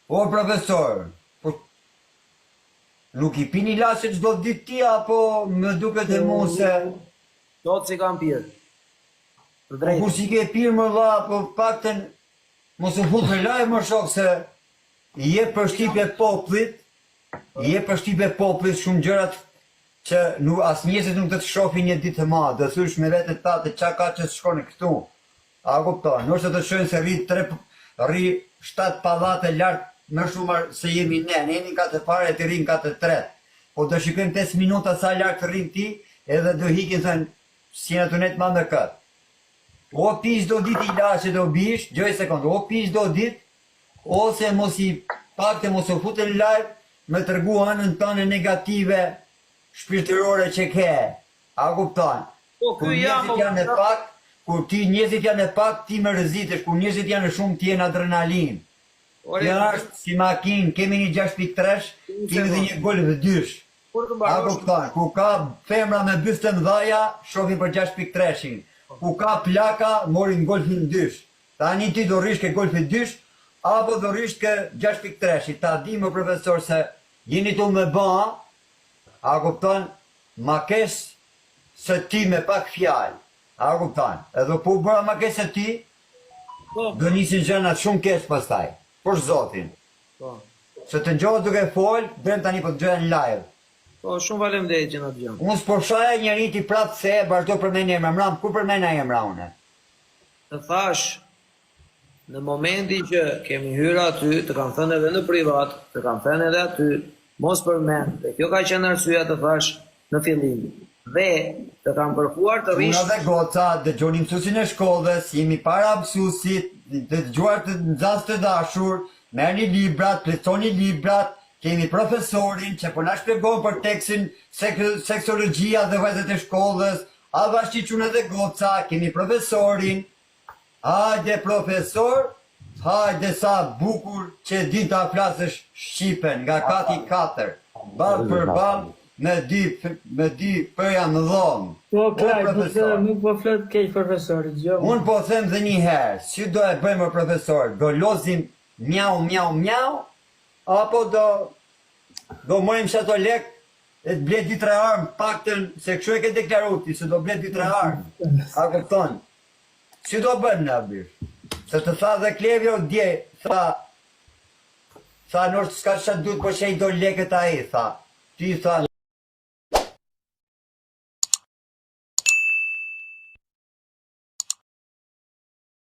O profesor, po nuk i pini lashe çdo ditë ti, apo më duket e mu se... Do të si kam pirë. Të Po drejtë. kur si ke pirë më dha, po pakten mos u fut në lajë më shok se i jep përshtypje popullit, shumë gjërat që nuk as njerëzit nuk do të shohin një ditë të madhe, do thysh me vetë ta të çka ka që shkon këtu. A kupton? Nëse të shohin se rri 7 pallate lart më shumë se jemi ne jemi katë parë të rrin katë tretë. Po do shikojmë 5 minuta sa lart rrin ti, edhe do hikin thënë si në tunet më në këtë. O pish do ditë i lashe do bish, gjoj sekundë, o pish do ditë, ose mos i pakte mos u futë në live, me tërgu anën tëne negative, shpirtërore që ke. A kupton? Po, Kur njerëzit janë e pak, njerëzit janë e pak, ti më rëzitesh, kur njerëzit janë shumë, ti jenë adrenalin. Ti është si makinë, kemi një 6.3, kemi dhe një golf 2. A kupton? Ku ka femra me byste mëdhaja, shohin për 6.3-shin. Ku ka plaka, morin golfin 2. Tani ti do rrish ke golfin 2, apo do rrish ke 6.3. Ta di më profesor se jeni tu me ba, a kupton, ma kes se ti me pak fjalë. A kupton? Edhe po bëra ma kes se ti, do nisin gjënat shumë kes pastaj. Por zotin. Se të njohë duke fol, drem tani po të gjëhen live. Po, shumë faleminderit që na dëgjon. Unë s'po shaja njëri ti prapë se vazhdo përmend emra, ku përmenda emra une? Të thash, në momenti që kemi hyrë aty, të kam thënë edhe në privat, të kam thënë edhe aty, mos përmend, dhe kjo ka qenë arsyeja të thash në fillim. Dhe të kam kërkuar të rish... Unë dhe goca, dëgjoni mësuesin e shkollës, jemi para mësuesit, dëgjuar të nxënës të dashur, merrni librat, plotësoni librat, kemi profesorin që po na shpjegon për tekstin seksologjia dhe vajzat e shkollës, a bashkë çuna dhe goca, kemi profesorin. Hajde profesor, hajde sa bukur që di ta flasësh shqipen nga kati 4. Ball për ball me di përja në dhomë. Po, Klaj, nuk po flet keq profesorit, jo. Unë po them dhe një herë, si do e bëjmë profesor, do lozim mjau, apo do mojmë që ato lek, e të bled 2-3 armë, pakten, se kështu e ke deklaru ti, se do bled 2-3 armë. A kupton? Si do bëjmë në abish? Se të tha dhe Klevjo dje, tha nështë s'ka që duhet po që i do leket a i, tha. Ti tha,